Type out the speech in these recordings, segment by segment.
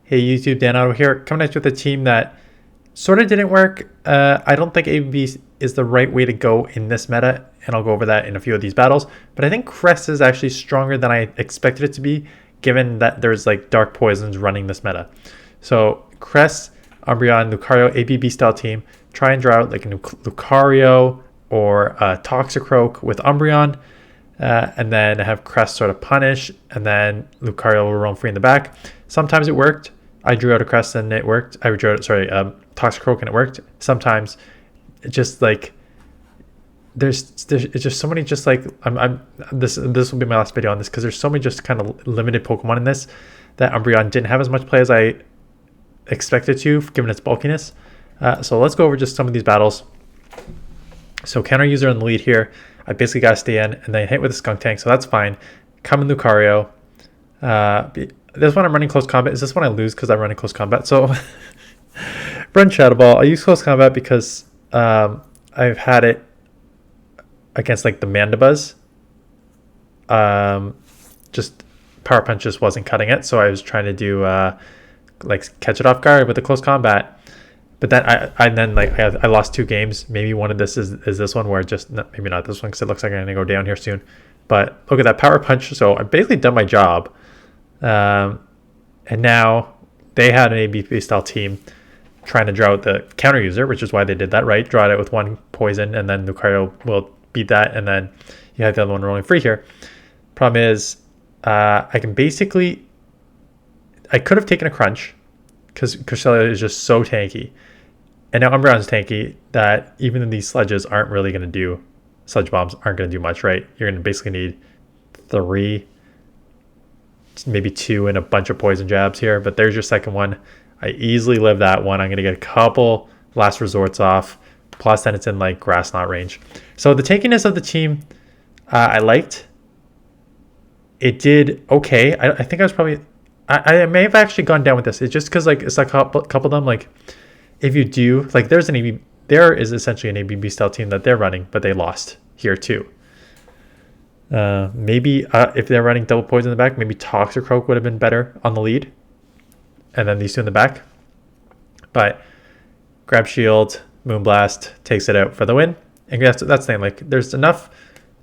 Hey YouTube, Dan Otto here, coming at you with a team that sort of didn't work. I don't think ABB is the right way to go in this meta, and I'll go over that in a few of these battles. But I think Cress is actually stronger than I expected it to be, given that there's like dark poisons running this meta. So Cress, Umbreon, Lucario, ABB style team, try and draw out like a Lucario or a Toxicroak with Umbreon. And then have Cress sort of punish, and then Lucario will roam free in the back. Sometimes it worked. I drew out a Cress and it worked. I drew out, Toxicroak and it worked. Sometimes it just like there's it's just so many just like this will be my last video on this because there's so many just kind of limited Pokemon in this that Umbreon didn't have as much play as I expected to, given its bulkiness. So let's go over just some of these battles. So counter user in the lead here. I basically got to stay in, and then hit with a Skunk Tank, so that's fine. Come in Lucario. This one I'm running close combat. Is this one I lose because I'm running close combat? So run Shadow Ball. I use close combat because I've had it against like the Mandibuzz. Just Power Punch just wasn't cutting it, so I was trying to do like catch it off guard with the close combat. But then I lost 2 games. Maybe one of this is this one where just maybe not this one because it looks like I'm gonna go down here soon. But look at that Power Punch. So I basically done my job. And now they had an ABP style team trying to draw out the counter user, which is why they did that, right? Draw it out with 1 poison, and then Lucario will beat that, and then you have the other one rolling free here. Problem is, I could have taken a crunch because Cresselia is just so tanky. And now Umbreon's tanky that even these sledges aren't really going to do, Sledge Bombs aren't going to do much, right? You're going to basically need 3, maybe 2, and a bunch of poison jabs here. But there's your second one. I easily live that one. I'm going to get a couple last resorts off. Plus then it's in like Grass Knot range. So the tankiness of the team, I liked. It did okay. I think I was probably... I may have actually gone down with this. It's just because like it's like a couple of them, like if you do like there is essentially an ABB style team that they're running, but they lost here too. Maybe if they're running double poison in the back, maybe Toxicroak would have been better on the lead, and then these 2 in the back. But grab shield, moonblast takes it out for the win, and that's the thing. Like there's enough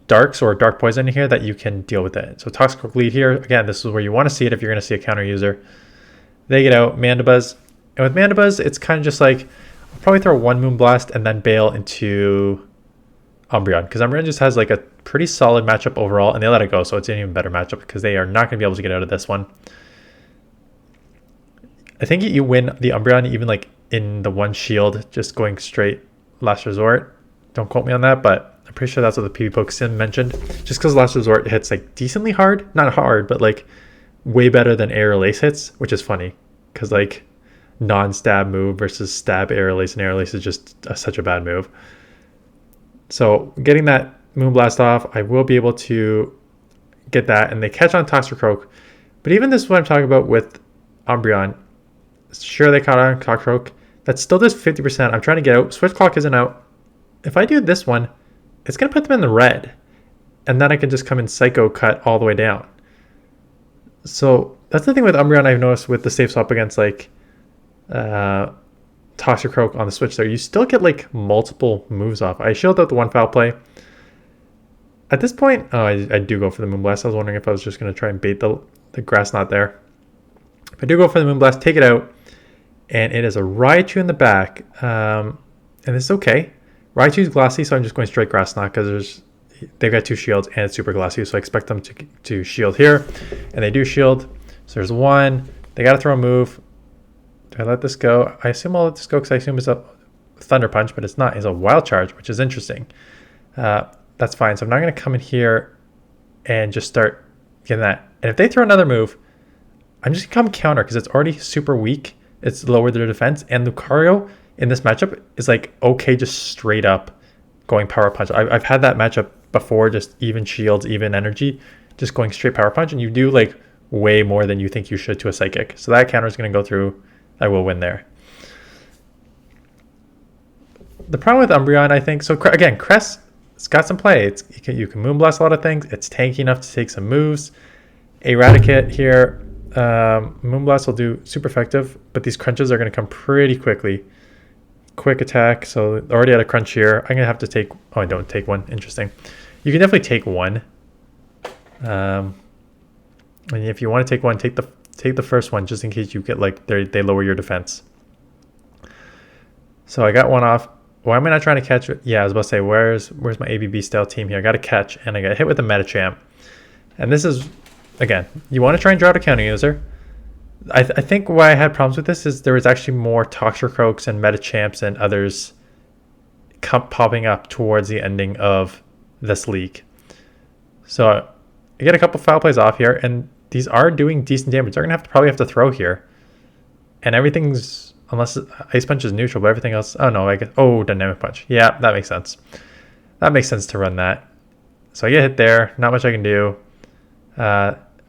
darks or dark poison in here that you can deal with it. So Toxicroak lead here. Again, this is where you want to see it if you're going to see a counter user. They get out Mandibuzz. And with Mandibuzz, it's kind of just like, I'll probably throw 1 Moonblast and then bail into Umbreon. Because Umbreon just has like a pretty solid matchup overall, and they let it go. So it's an even better matchup because they are not going to be able to get out of this one. I think you win the Umbreon even like in the 1 shield, just going straight last resort. Don't quote me on that, but I'm pretty sure that's what the PB Poke Sim mentioned. Just because Last Resort hits like decently hard, not hard, but like way better than Aerial Ace hits, which is funny because like non-stab move versus stab Aerial Ace, and Aerial Ace is just such a bad move. So getting that Moonblast off, I will be able to get that, and they catch on Toxicroak. But even this is what I'm talking about with Umbreon. Sure, they caught on Toxicroak. That still does 50%. I'm trying to get out. Switch Clock isn't out. If I do this one, it's going to put them in the red, and then I can just come in Psycho Cut all the way down. So that's the thing with Umbreon I've noticed with the safe swap against like Toxicroak on the switch there. You still get like multiple moves off. I shielded out the 1 foul play. At this point, I do go for the Moonblast. I was wondering if I was just going to try and bait the Grass Knot there. I do go for the Moonblast, take it out, and it is a Raichu in the back. And this is okay. Raichu's glassy, so I'm just going straight Grass Knot because they've got 2 shields and it's super glassy, so I expect them to shield here, and they do shield. So there's 1. They got to throw a move. Do I let this go? I assume I'll let this go because I assume it's a Thunder Punch, but it's not. It's a Wild Charge, which is interesting. That's fine. So I'm not going to come in here and just start getting that. And if they throw another move, I'm just going to come counter because it's already super weak. It's lowered their defense, and Lucario in this matchup is like okay, just straight up going Power Punch. I've had that matchup before, just even shields, even energy, just going straight Power Punch, and you do like way more than you think you should to a Psychic. So that counter is going to go through. I will win there. The problem with Umbreon, I think, so again, Cress, it's got some play. You can Moonblast a lot of things. It's tanky enough to take some moves. Eradicate here. Moonblast will do super effective, but these crunches are going to come pretty quickly. Quick attack, so already at a crunch here. I'm going to have to take... Oh, I don't take one. Interesting. You can definitely take one. And if you want to take one, take the first one just in case you get like they lower your defense. So I got one off. Why am I not trying to catch it? Yeah, I was about to say, where's my ABB style team here? I got to catch, and I got hit with a Metachamp. And this is, again, you want to try and draw out a counter user. I think why I had problems with this is there was actually more Toxicroaks and Metachamps and others popping up towards the ending of this league. So I get a couple foul plays off here, and these are doing decent damage. They're going to probably have to throw here. And everything's, unless Ice Punch is neutral, but everything else, oh no, I guess, oh, Dynamic Punch. Yeah, that makes sense. That makes sense to run that. So I get hit there, not much I can do.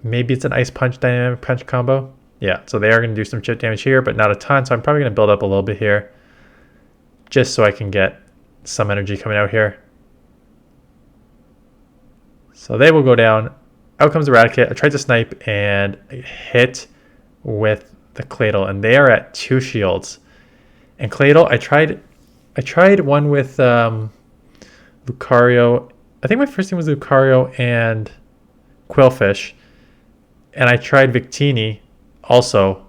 Maybe it's an Ice Punch, Dynamic Punch combo. Yeah, so they are going to do some chip damage here, but not a ton. So I'm probably going to build up a little bit here just so I can get some energy coming out here. So they will go down. Out comes the Raticate. I tried to snipe and hit with the Claydol, and they are at 2 shields. And Claydol, I tried one with Lucario. I think my first team was Lucario and Quillfish. And I tried Victini also.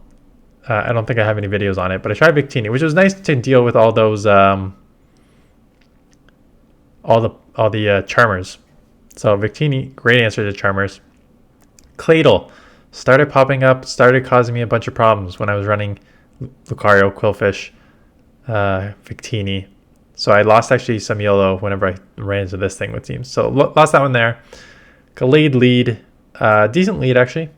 I don't think I have any videos on it, but I tried Victini, which was nice to deal with all those all the Charmers. So Victini, great answer to Charmers. Claydol started popping up, started causing me a bunch of problems when I was running Lucario, Quillfish, Victini. So I lost actually some YOLO whenever I ran into this thing with teams. So lost that one there. Gallade lead, decent lead actually.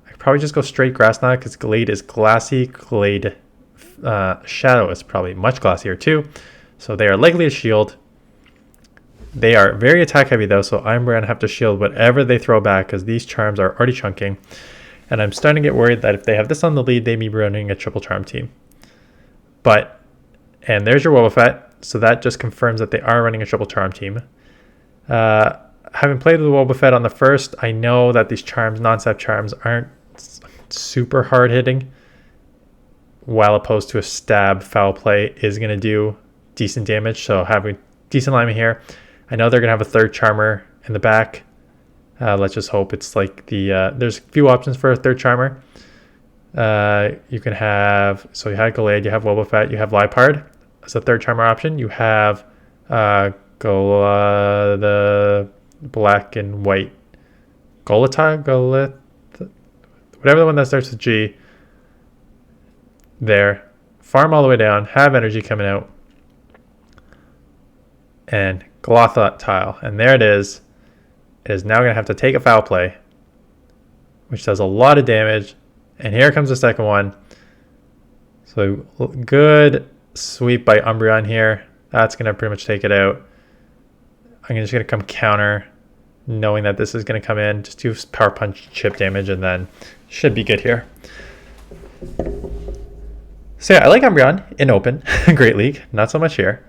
I could probably just go straight Grass Knot because Gallade is glassy. Gallade Shadow is probably much glassier too. So they are likely to shield. They are very attack heavy though, so I'm going to have to shield whatever they throw back because these charms are already chunking. And I'm starting to get worried that if they have this on the lead, they may be running a triple charm team. And there's your Wobbuffet, so that just confirms that they are running a triple charm team. Having played with the Wobbuffet on the first, I know that these charms, non-step charms, aren't super hard hitting, while opposed to a stab foul play is going to do decent damage. So having decent alignment here. I know they're going to have a third Charmer in the back. Let's just hope it's like there's a few options for a third Charmer. You can have, so you have Gallade, you have Wobbuffet, you have Liepard as a third Charmer option. You have the black and white Goleta, whatever the one that starts with G. There. Farm all the way down, have energy coming out. And Glothotile, and there it is. It is now going to have to take a foul play, which does a lot of damage. And here comes the second one. So good sweep by Umbreon here. That's going to pretty much take it out. I'm just going to come counter, knowing that this is going to come in. Just do Power Punch chip damage, and then should be good here. So yeah, I like Umbreon in Open. Great League. Not so much here.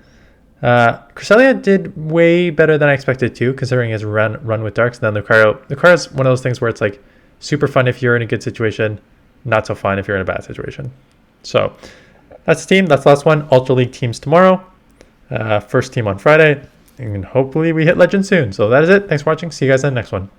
Cresselia did way better than I expected to, considering his run with Darks. And then Lucario is one of those things where it's like super fun if you're in a good situation, not so fun if you're in a bad situation. So that's the team. That's the last one. Ultra League teams tomorrow. First team on Friday. And hopefully we hit Legend soon. So that is it. Thanks for watching. See you guys in the next one.